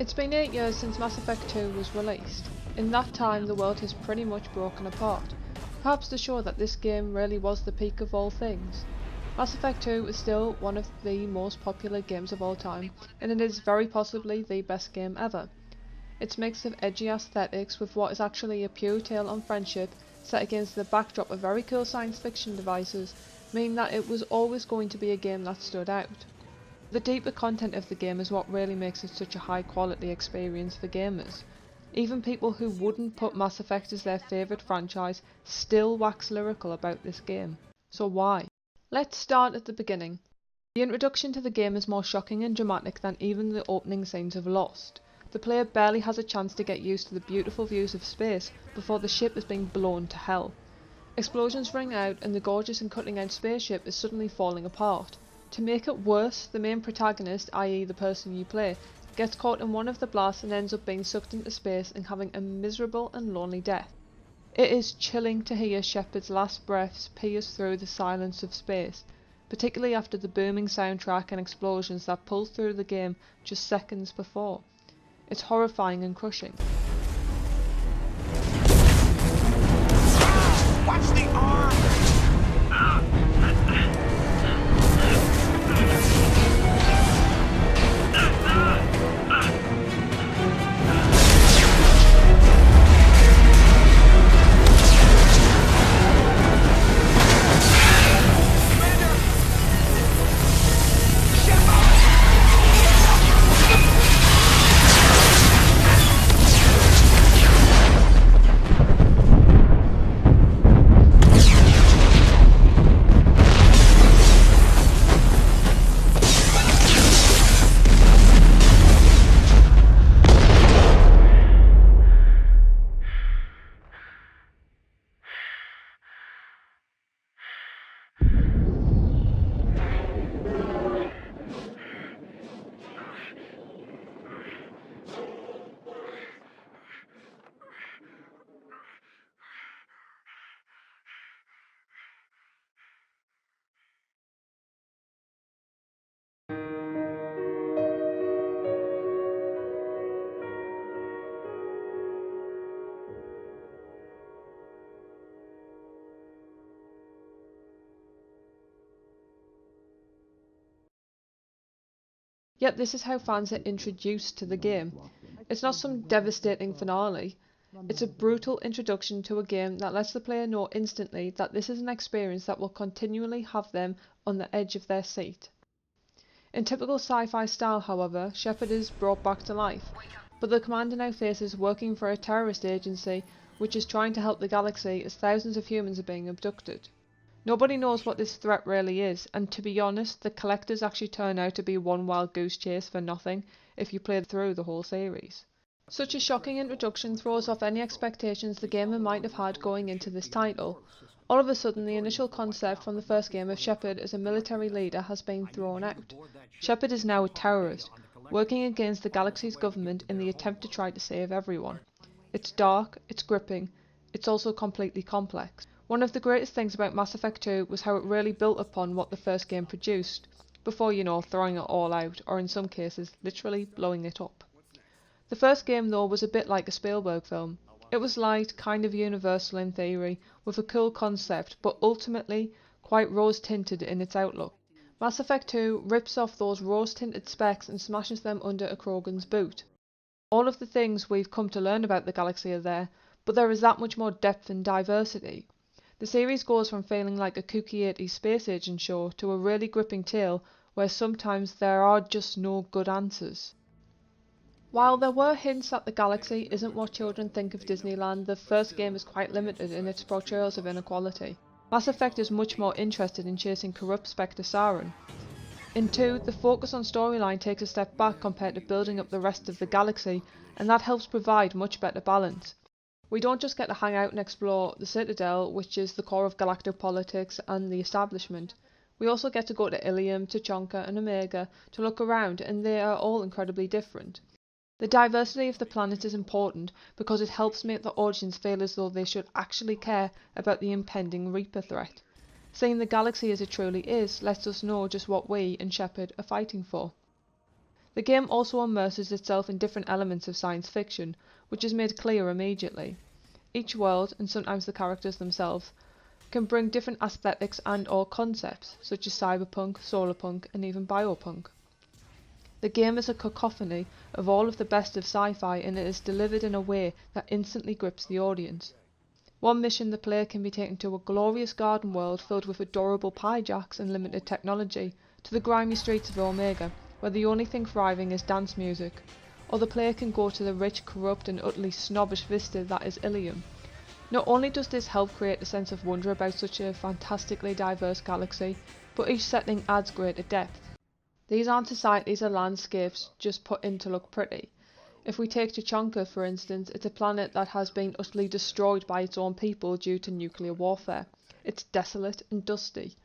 It's been 8 years since Mass Effect 2 was released. In that time, the world has pretty much broken apart, perhaps to show that this game really was the peak of all things. Mass Effect 2 is still one of the most popular games of all time, and it is very possibly the best game ever. Its mix of edgy aesthetics with what is actually a pure tale on friendship set against the backdrop of very cool science fiction devices mean that it was always going to be a game that stood out. The deeper content of the game is what really makes it such a high quality experience for gamers. Even people who wouldn't put Mass Effect as their favourite franchise still wax lyrical about this game. So why? Let's start at the beginning. The introduction to the game is more shocking and dramatic than even the opening scenes of Lost. The player barely has a chance to get used to the beautiful views of space before the ship is being blown to hell. Explosions ring out and the gorgeous and cutting-edge spaceship is suddenly falling apart. To make it worse, the main protagonist, i.e. the person you play, gets caught in one of the blasts and ends up being sucked into space and having a miserable and lonely death. It is chilling to hear Shepard's last breaths pierce through the silence of space, particularly after the booming soundtrack and explosions that pulled through the game just seconds before. It's horrifying and crushing. Watch the arm! Yet this is how fans are introduced to the game. It's not some devastating finale. It's a brutal introduction to a game that lets the player know instantly that this is an experience that will continually have them on the edge of their seat. In typical sci-fi style, however, Shepard is brought back to life, but the commander now faces working for a terrorist agency which is trying to help the galaxy as thousands of humans are being abducted. Nobody knows what this threat really is, and to be honest, the collectors actually turn out to be one wild goose chase for nothing if you play through the whole series. Such a shocking introduction throws off any expectations the gamer might have had going into this title. All of a sudden, the initial concept from the first game of Shepard as a military leader has been thrown out. Shepard is now a terrorist, working against the galaxy's government in the attempt to try to save everyone. It's dark, it's gripping, it's also completely complex. One of the greatest things about Mass Effect 2 was how it really built upon what the first game produced, before, throwing it all out, or in some cases, literally blowing it up. The first game, though, was a bit like a Spielberg film. It was light, kind of universal in theory, with a cool concept, but ultimately quite rose-tinted in its outlook. Mass Effect 2 rips off those rose-tinted specs and smashes them under a Krogan's boot. All of the things we've come to learn about the galaxy are there, but there is that much more depth and diversity. The series goes from feeling like a kooky 80s space agent show to a really gripping tale where sometimes there are just no good answers. While there were hints that the galaxy isn't what children think of Disneyland, the first game is quite limited in its portrayals of inequality. Mass Effect is much more interested in chasing corrupt Spectre Saren. In 2, the focus on storyline takes a step back compared to building up the rest of the galaxy, and that helps provide much better balance. We don't just get to hang out and explore the Citadel, which is the core of galactic politics and the establishment. We also get to go to Ilium, Tuchanka and Omega to look around, and they are all incredibly different. The diversity of the planet is important because it helps make the audience feel as though they should actually care about the impending Reaper threat. Seeing the galaxy as it truly is lets us know just what we and Shepard are fighting for. The game also immerses itself in different elements of science fiction, which is made clear immediately. Each world, and sometimes the characters themselves, can bring different aesthetics and or concepts, such as cyberpunk, solarpunk, and even biopunk. The game is a cacophony of all of the best of sci-fi, and it is delivered in a way that instantly grips the audience. One mission, the player can be taken to a glorious garden world filled with adorable pie jacks and limited technology, to the grimy streets of Omega, where the only thing thriving is dance music. Or the player can go to the rich, corrupt and utterly snobbish vista that is Ilium. Not only does this help create a sense of wonder about such a fantastically diverse galaxy, but each setting adds greater depth. These aren't societies or landscapes just put in to look pretty. If we take Tuchanka, for instance, it's a planet that has been utterly destroyed by its own people due to nuclear warfare. It's desolate and dusty.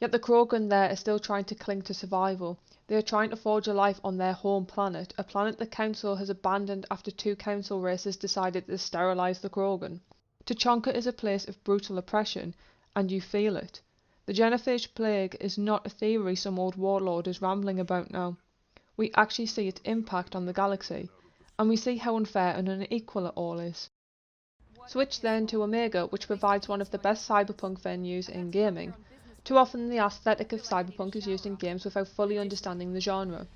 Yet the Krogan there are still trying to cling to survival. They are trying to forge a life on their home planet, a planet the Council has abandoned after 2 Council races decided to sterilise the Krogan. Tuchanka is a place of brutal oppression, and you feel it. The Genophage plague is not a theory some old warlord is rambling about now. We actually see its impact on the galaxy, and we see how unfair and unequal it all is. Switch then to Omega, which provides one of the best cyberpunk venues in gaming. Too often the aesthetic of cyberpunk is used in games without fully understanding the genre.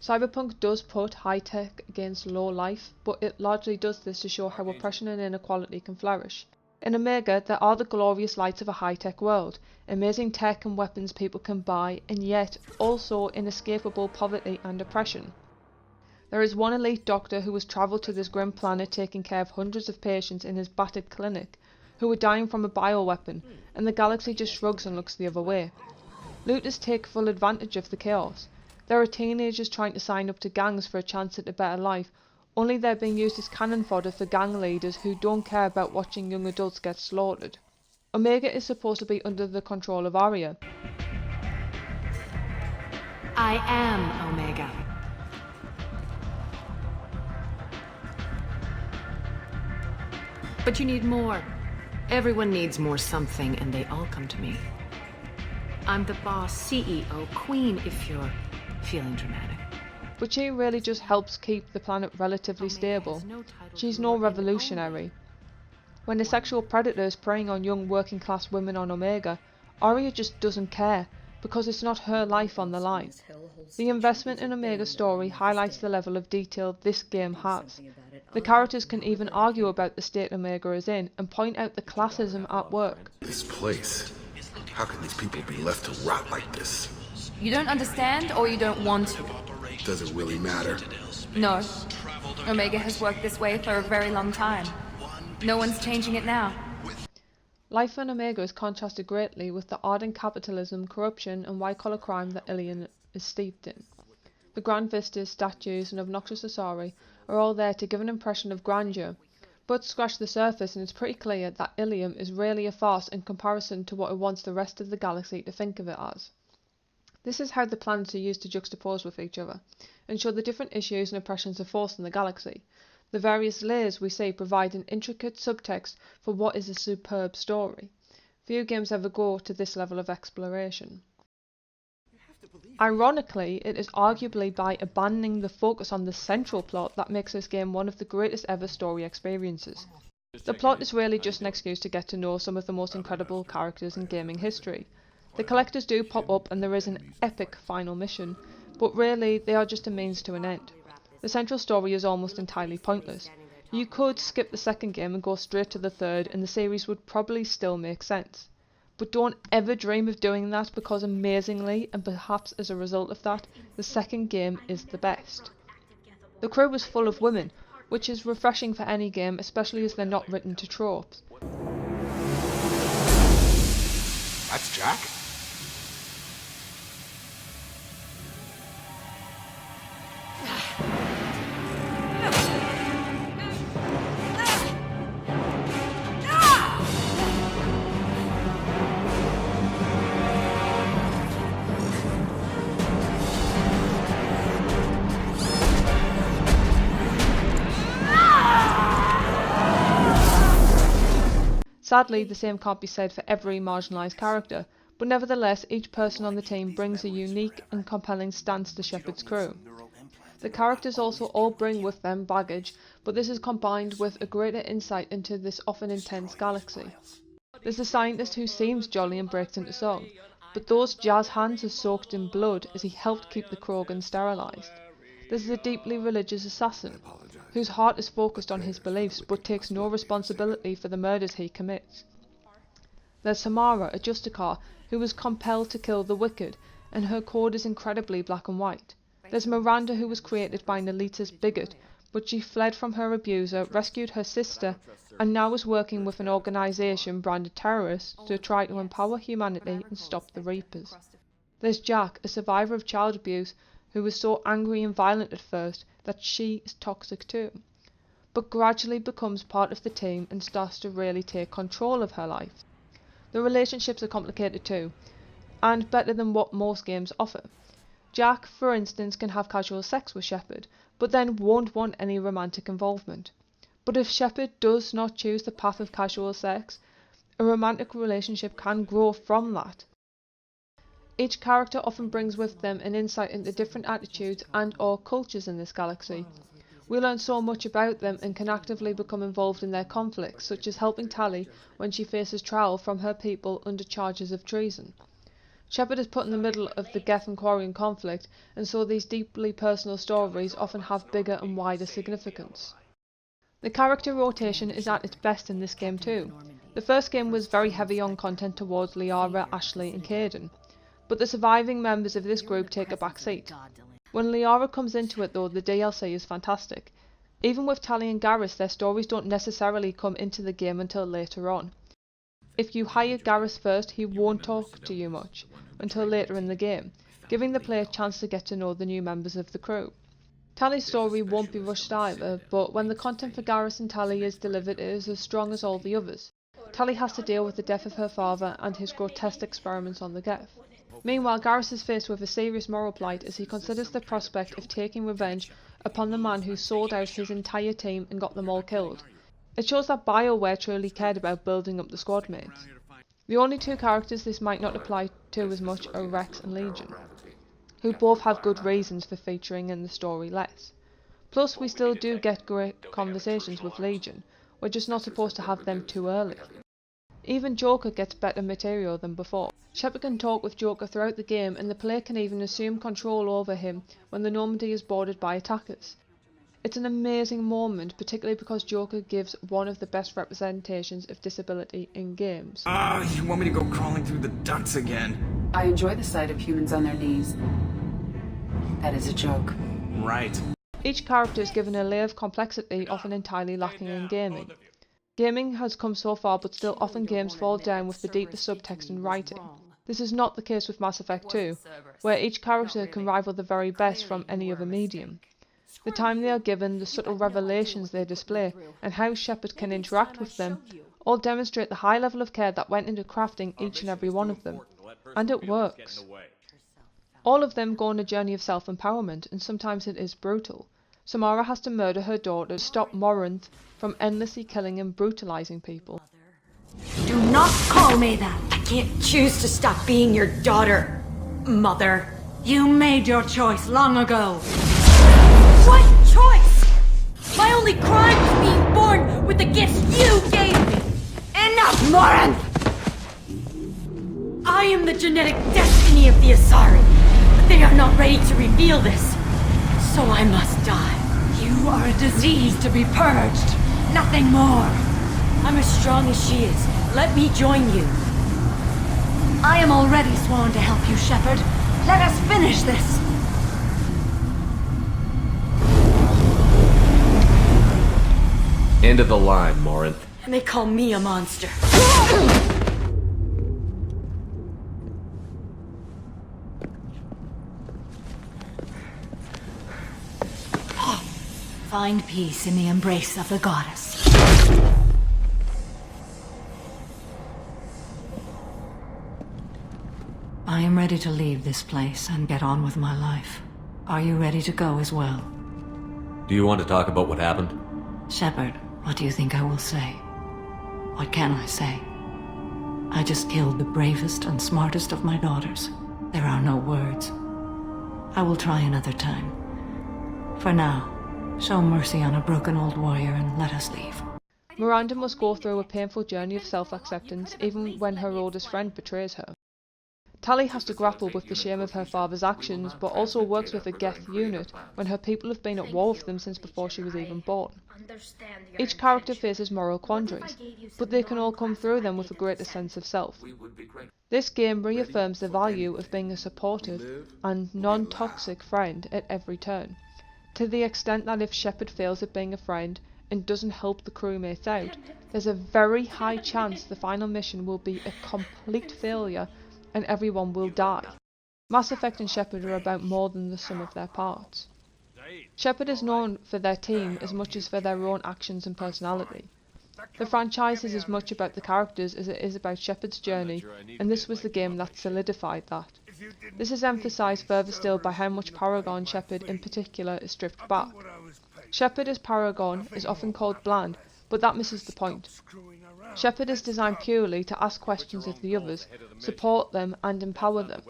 Cyberpunk does put high-tech against low-life, but it largely does this to show how oppression and inequality can flourish. In Omega, there are the glorious lights of a high-tech world, amazing tech and weapons people can buy, and yet also inescapable poverty and oppression. There is one elite doctor who has travelled to this grim planet taking care of hundreds of patients in his battered clinic, who are dying from a bioweapon, and the galaxy just shrugs and looks the other way. Looters take full advantage of the chaos. There are teenagers trying to sign up to gangs for a chance at a better life, only they're being used as cannon fodder for gang leaders who don't care about watching young adults get slaughtered. Omega is supposed to be under the control of Arya. I am Omega. But you need more. Everyone needs more something, and they all come to me. I'm the boss, CEO, queen, if you're feeling dramatic. But she really just helps keep the planet relatively stable. She's no revolutionary. When a sexual predator is preying on young working class women on Omega, Arya just doesn't care, because it's not her life on the line. The investment in Omega's story highlights the level of detail this game has. The characters can even argue about the state Omega is in, and point out the classism at work. This place. How can these people be left to rot like this? You don't understand, or you don't want to? Does it really matter? No. Omega has worked this way for a very long time. No one's changing it now. Life on Omega is contrasted greatly with the ardent capitalism, corruption and white-collar crime that Ilion is steeped in. The grand vistas, statues and obnoxious Asari are all there to give an impression of grandeur, but scratch the surface and it's pretty clear that Ilium is really a farce in comparison to what it wants the rest of the galaxy to think of it as. This is how the planets are used to juxtapose with each other, and show the different issues and oppressions of force in the galaxy. The various layers we see provide an intricate subtext for what is a superb story. Few games ever go to this level of exploration. Ironically, it is arguably by abandoning the focus on the central plot that makes this game one of the greatest ever story experiences. The plot is really just an excuse to get to know some of the most incredible characters in gaming history. The collectors do pop up and there is an epic final mission, but really they are just a means to an end. The central story is almost entirely pointless. You could skip the second game and go straight to the third and the series would probably still make sense. But don't ever dream of doing that, because amazingly, and perhaps as a result of that, the second game is the best. The crew was full of women, which is refreshing for any game, especially as they're not written to tropes. That's Jack? Sadly, the same can't be said for every marginalised character, but nevertheless each person on the team brings a unique and compelling stance to Shepard's crew. The characters also all bring with them baggage, but this is combined with a greater insight into this often intense galaxy. There's a scientist who seems jolly and breaks into song, but those jazz hands are soaked in blood as he helped keep the Krogan sterilised. There's a deeply religious assassin, whose heart is focused on his beliefs but takes no responsibility for the murders he commits. There's Samara, a Justicar, who was compelled to kill the wicked, and her code is incredibly black and white. There's Miranda, who was created by an elitist bigot, but she fled from her abuser, rescued her sister, and now is working with an organisation branded terrorists to try to empower humanity and stop the Reapers. There's Jack, a survivor of child abuse, who was so angry and violent at first that she is toxic too, but gradually becomes part of the team and starts to really take control of her life. The relationships are complicated too, and better than what most games offer. Jack, for instance, can have casual sex with Shepard, but then won't want any romantic involvement. But if Shepard does not choose the path of casual sex, a romantic relationship can grow from that. Each character often brings with them an insight into different attitudes and/or cultures in this galaxy. We learn so much about them and can actively become involved in their conflicts, such as helping Tali when she faces trial from her people under charges of treason. Shepard is put in the middle of the Geth and Quarian conflict, and so these deeply personal stories often have bigger and wider significance. The character rotation is at its best in this game too. The first game was very heavy on content towards Liara, Ashley and Kaidan, but the surviving members of this group take a back seat. When Liara comes into it though, the DLC is fantastic. Even with Tali and Garrus, their stories don't necessarily come into the game until later on. If you hire Garrus first, he won't talk to you much until later in the game, giving the player a chance to get to know the new members of the crew. Tali's story won't be rushed either, but when the content for Garrus and Tali is delivered, it is as strong as all the others. Tali has to deal with the death of her father and his grotesque experiments on the Geth. Meanwhile, Garrus is faced with a serious moral plight as he considers the prospect of taking revenge upon the man who sold out his entire team and got them all killed. It shows that BioWare truly cared about building up the squad mates. The only two characters this might not apply to as much are Rex and Legion, who both have good reasons for featuring in the story less. Plus, we still do get great conversations with Legion, we're just not supposed to have them too early. Even Joker gets better material than before. Shepard can talk with Joker throughout the game, and the player can even assume control over him when the Normandy is boarded by attackers. It's an amazing moment, particularly because Joker gives one of the best representations of disability in games. You want me to go crawling through the ducts again? I enjoy the sight of humans on their knees. That is a joke. Right. Each character is given a layer of complexity often entirely lacking in gaming. Gaming has come so far, but still often games fall down with the deeper subtext and writing. This is not the case with Mass Effect 2, where each character can rival the very best from any other medium. The time they are given, the subtle revelations they display, and how Shepard can interact with them, all demonstrate the high level of care that went into crafting each and every one of them. And it works. All of them go on a journey of self-empowerment, and sometimes it is brutal. Samara has to murder her daughter to stop Morinth from endlessly killing and brutalizing people. Do not call me that! I can't choose to stop being your daughter, Mother. You made your choice long ago. What choice? My only crime was being born with the gifts you gave me! Enough, Morinth! I am the genetic destiny of the Asari, but they are not ready to reveal this. So I must die. You are a disease to be purged. Nothing more. I'm as strong as she is. Let me join you. I am already sworn to help you, Shepard. Let us finish this. End of the line, Morinth. And they call me a monster. Find peace in the embrace of the goddess. I am ready to leave this place and get on with my life. Are you ready to go as well? Do you want to talk about what happened? Shepard, what do you think I will say? What can I say? I just killed the bravest and smartest of my daughters. There are no words. I will try another time. For now, show mercy on a broken old warrior and let us leave. Miranda must go through a painful journey of self-acceptance even when her oldest friend betrays her. Tali has to grapple with the shame of her father's actions, but also works with a Geth unit when her people have been at war with them since before she was even born. Each character faces moral quandaries, but they can all come through them with a greater sense of self. This game reaffirms the value of being a supportive and non-toxic friend at every turn, to the extent that if Shepard fails at being a friend and doesn't help the crewmates out, there's a very high chance the final mission will be a complete failure and everyone will die. Mass Effect and Shepard are about more than the sum of their parts. Shepard is known for their team as much as for their own actions and personality. The franchise is as much about the characters as it is about Shepard's journey, and this was the game that solidified that. This is emphasised further still by how much Paragon Shepard in particular is stripped back. Shepard as Paragon is often called bland, but that misses the point. Shepard is designed purely to ask questions of the others, support them and empower them.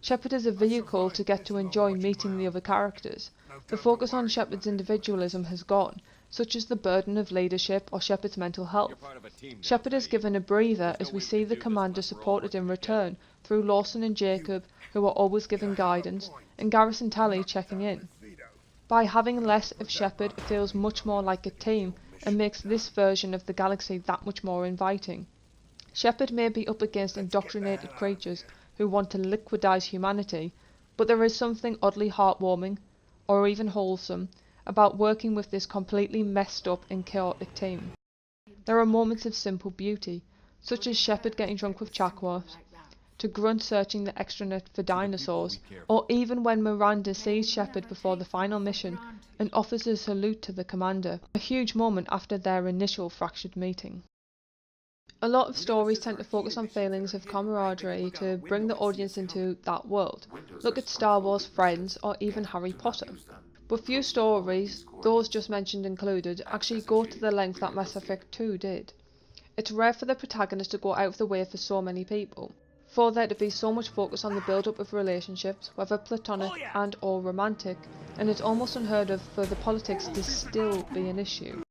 Shepard is a vehicle to get to enjoy meeting the other characters. The focus on Shepard's individualism has gone, such as the burden of leadership or Shepard's mental health. Shepard is given a breather as we see the commander supported in return through Lawson and Jacob, who are always giving guidance, and Garrus and Tali checking in. By having less of Shepard, it feels much more like a team, and makes this version of the galaxy that much more inviting. Shepard may be up against indoctrinated creatures who want to liquidize humanity, but there is something oddly heartwarming, or even wholesome, about working with this completely messed up and chaotic team. There are moments of simple beauty, such as Shepard getting drunk with Chakwas, to Grunt searching the extranet for dinosaurs, or even when Miranda sees Shepard before the final mission and offers a salute to the commander, a huge moment after their initial fractured meeting. A lot of stories tend to focus on feelings of camaraderie to bring the audience into that world. Look at Star Wars, Friends, or even Harry Potter. But few stories, those just mentioned included, actually go to the length that Mass Effect 2 did. It's rare for the protagonist to go out of the way for so many people, for there to be so much focus on the build-up of relationships, whether platonic and or romantic, and it's almost unheard of for the politics to still be an issue.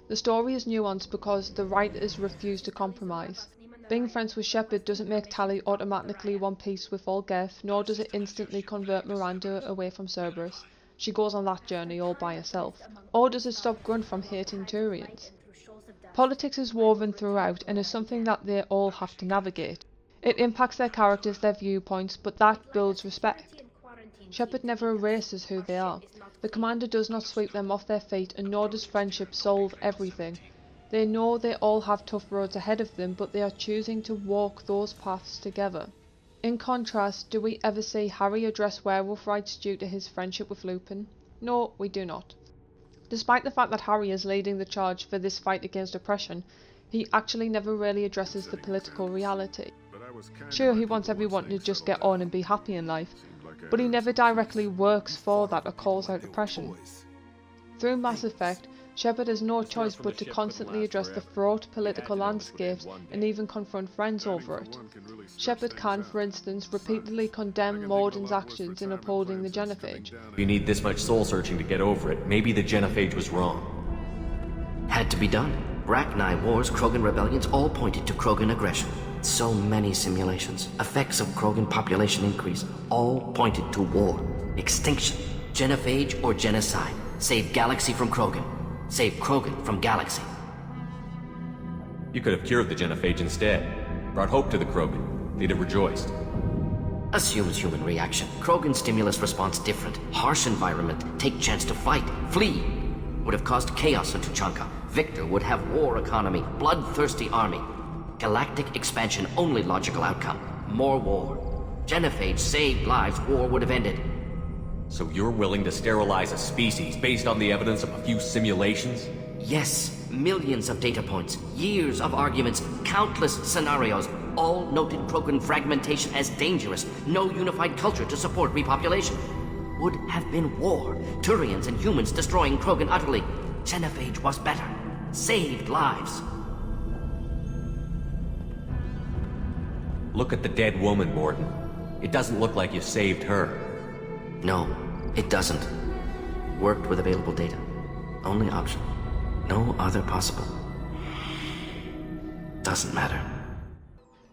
The story is nuanced because the writers refuse to compromise. Being friends with Shepard doesn't make Tali automatically one piece with all Geth, nor does it instantly convert Miranda away from Cerberus. She goes on that journey all by herself. Or does it stop Grunt from hating Turians? Politics is woven throughout and is something that they all have to navigate. It impacts their characters, their viewpoints, but that builds respect. Shepard never erases who they are. The commander does not sweep them off their feet, and nor does friendship solve everything. They know they all have tough roads ahead of them, but they are choosing to walk those paths together. In contrast, do we ever see Harry address werewolf rights due to his friendship with Lupin? No, we do not. Despite the fact that Harry is leading the charge for this fight against oppression, he actually never really addresses the political reality. Sure, he wants everyone to just get on and be happy in life, but he never directly works for that or calls out oppression. Through Mass Effect, Shepard has no choice but to constantly address the fraught political landscapes and even confront friends over it. Shepard can, for instance, repeatedly condemn Morden's actions in upholding the Genophage. If you need this much soul-searching to get over it, maybe the Genophage was wrong. Had to be done. Rachni Wars, Krogan rebellions all pointed to Krogan aggression. So many simulations, effects of Krogan population increase, all pointed to war, extinction, genophage or genocide. Save Galaxy from Krogan. Save Krogan from Galaxy. You could have cured the Genophage instead. Brought hope to the Krogan. They'd have rejoiced. Assumes human reaction. Krogan stimulus response different. Harsh environment. Take chance to fight. Flee. Would have caused chaos in Tuchanka. Victor would have war economy. Bloodthirsty army. Galactic expansion, only logical outcome. More war. Genophage saved lives, war would have ended. So you're willing to sterilize a species based on the evidence of a few simulations? Yes. Millions of data points, years of arguments, countless scenarios, all noted Krogan fragmentation as dangerous, no unified culture to support repopulation. Would have been war, Turians and humans destroying Krogan utterly. Genophage was better. Saved lives. Look at the dead woman, Morden. It doesn't look like you saved her. No, it doesn't. Worked with available data. Only option. No other possible. Doesn't matter.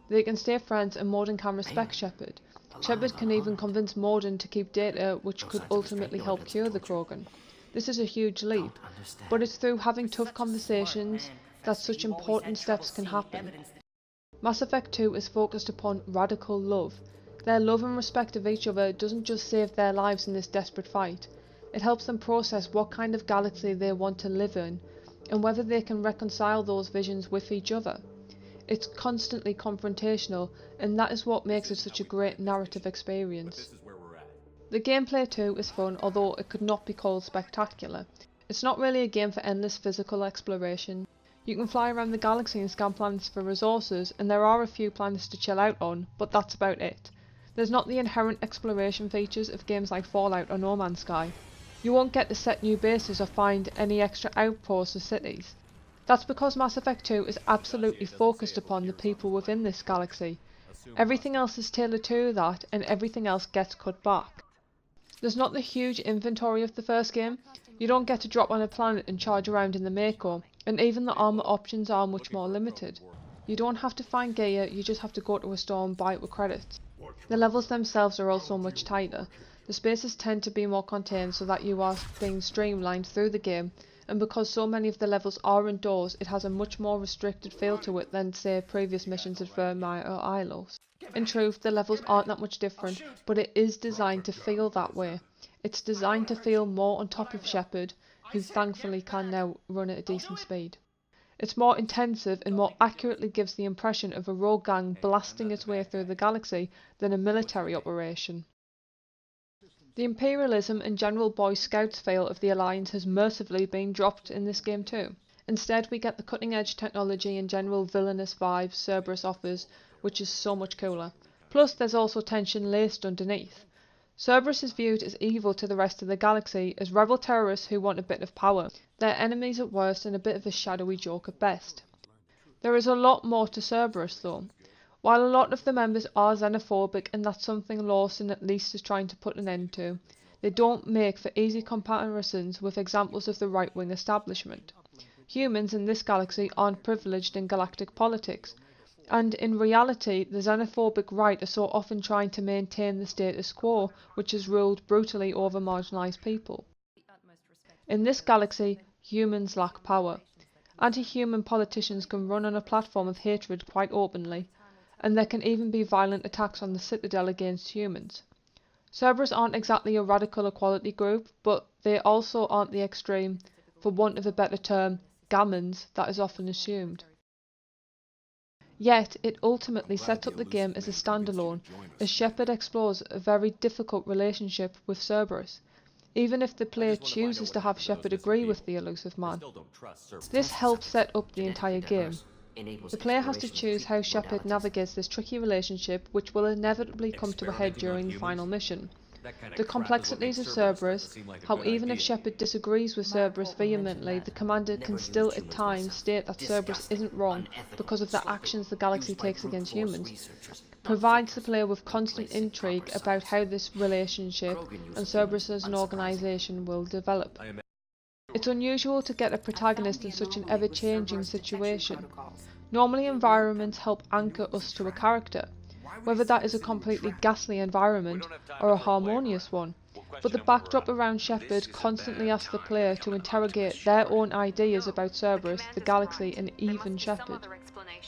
They can stay friends and Morden can respect Shepard. Shepard can even convince Morden to keep data which could ultimately help cure the Krogan. This is a huge leap, but it's through having tough conversations that such important steps can happen. Mass Effect 2 is focused upon radical love. Their love and respect of each other doesn't just save their lives in this desperate fight, it helps them process what kind of galaxy they want to live in, and whether they can reconcile those visions with each other. It's constantly confrontational, and that is what makes it such a great narrative experience. The gameplay too is fun, although it could not be called spectacular. It's not really a game for endless physical exploration. You can fly around the galaxy and scan planets for resources, and there are a few planets to chill out on, but that's about it. There's not the inherent exploration features of games like Fallout or No Man's Sky. You won't get to set new bases or find any extra outposts or cities. That's because Mass Effect 2 is absolutely focused upon the people within this galaxy. Everything else is tailored to that, and everything else gets cut back. There's not the huge inventory of the first game. You don't get to drop on a planet and charge around in the Mako, and even the armor options are much more limited. You don't have to find gear, you just have to go to a store and buy it with credits. The levels themselves are also much tighter. The spaces tend to be more contained so that you are being streamlined through the game, and because so many of the levels are indoors, it has a much more restricted feel to it than, say, previous missions at Vermire or Ilos. In truth, the levels aren't that much different, but it is designed to feel that way. It's designed to feel more on top of Shepard, who thankfully can now run at a decent speed. It's more intensive and more accurately gives the impression of a rogue gang blasting its way through the galaxy than a military operation. The imperialism and general Boy Scouts feel of the Alliance has mercifully been dropped in this game too. Instead, we get the cutting-edge technology and general villainous vibes Cerberus offers, which is so much cooler. Plus, there's also tension laced underneath. Cerberus is viewed as evil to the rest of the galaxy, as rebel terrorists who want a bit of power. They're enemies at worst and a bit of a shadowy joke at best. There is a lot more to Cerberus though. While a lot of the members are xenophobic, and that's something Lawson at least is trying to put an end to, they don't make for easy comparisons with examples of the right-wing establishment. Humans in this galaxy aren't privileged in galactic politics, and in reality the xenophobic right are so often trying to maintain the status quo, which has ruled brutally over marginalised people. In this galaxy, humans lack power. Anti-human politicians can run on a platform of hatred quite openly, and there can even be violent attacks on the Citadel against humans. Cerberus aren't exactly a radical equality group, but they also aren't the extreme, for want of a better term, gammons that is often assumed. Yet, it ultimately sets up the game as a standalone, as Shepard explores a very difficult relationship with Cerberus, even if the player chooses to have Shepard agree with the elusive man. This helps set up the entire game. The player has to choose how Shepard navigates this tricky relationship, which will inevitably come to a head during the final mission. The complexities of Cerberus, how even if Shepard disagrees with Cerberus vehemently, the commander can still at times state that Cerberus isn't wrong because of the actions the galaxy takes against humans, provides the player with constant intrigue about how this relationship and Cerberus as an organisation will develop. It's unusual to get a protagonist in such an ever-changing situation. Normally environments help anchor us to a character, whether that is a completely ghastly environment or a harmonious one, but the backdrop around Shepard constantly asks the player to interrogate their own ideas about Cerberus, the galaxy, and even Shepard.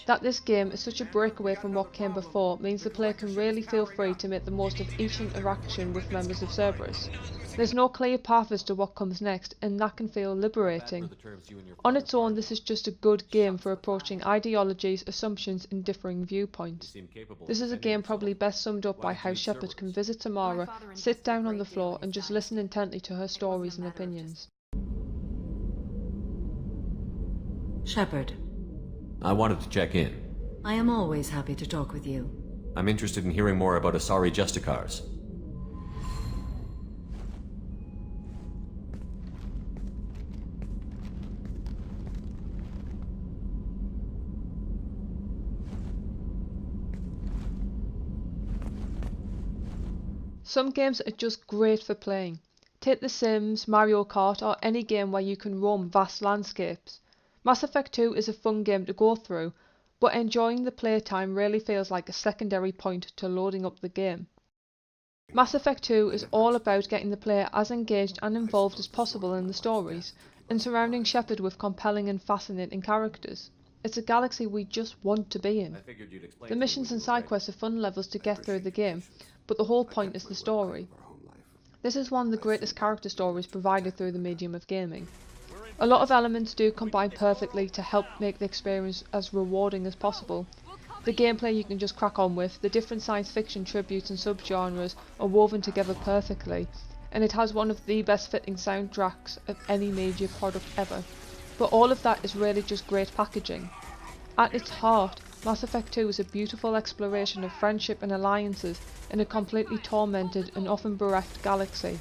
That this game is such a breakaway from what came before means the player can really feel free to make the most of each interaction with members of Cerberus. There's no clear path as to what comes next, and that can feel liberating. On its own, this is just a good game for approaching ideologies, assumptions, and differing viewpoints. This is a game probably best summed up by how Shepard can visit Tamara, sit down on the floor, and just listen intently to her stories and opinions. Shepard, I wanted to check in. I am always happy to talk with you. I'm interested in hearing more about Asari Justicars. Some games are just great for playing. Take The Sims, Mario Kart, or any game where you can roam vast landscapes. Mass Effect 2 is a fun game to go through, but enjoying the playtime really feels like a secondary point to loading up the game. Mass Effect 2 is all about getting the player as engaged and involved as possible in the stories, and surrounding Shepard with compelling and fascinating characters. It's a galaxy we just want to be in. The missions and side quests are fun levels to get through the game, but the whole point is the story. This is one of the greatest character stories provided through the medium of gaming. A lot of elements do combine perfectly to help make the experience as rewarding as possible. The gameplay you can just crack on with, the different science fiction tributes and subgenres are woven together perfectly, and it has one of the best fitting soundtracks of any major product ever. But all of that is really just great packaging. At its heart, Mass Effect 2 is a beautiful exploration of friendship and alliances in a completely tormented and often bereft galaxy.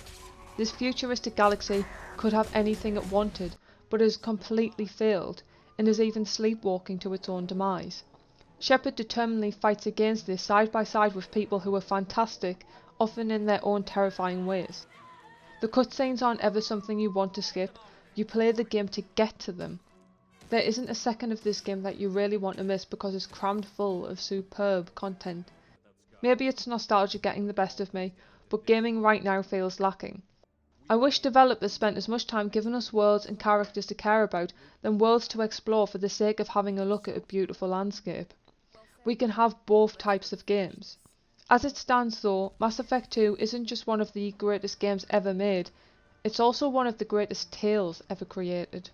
This futuristic galaxy could have anything it wanted, but has completely failed, and is even sleepwalking to its own demise. Shepard determinedly fights against this side by side with people who are fantastic, often in their own terrifying ways. The cutscenes aren't ever something you want to skip, you play the game to get to them. There isn't a second of this game that you really want to miss because it's crammed full of superb content. Maybe it's nostalgia getting the best of me, but gaming right now feels lacking. I wish developers spent as much time giving us worlds and characters to care about than worlds to explore for the sake of having a look at a beautiful landscape. We can have both types of games. As it stands though, Mass Effect 2 isn't just one of the greatest games ever made, it's also one of the greatest tales ever created.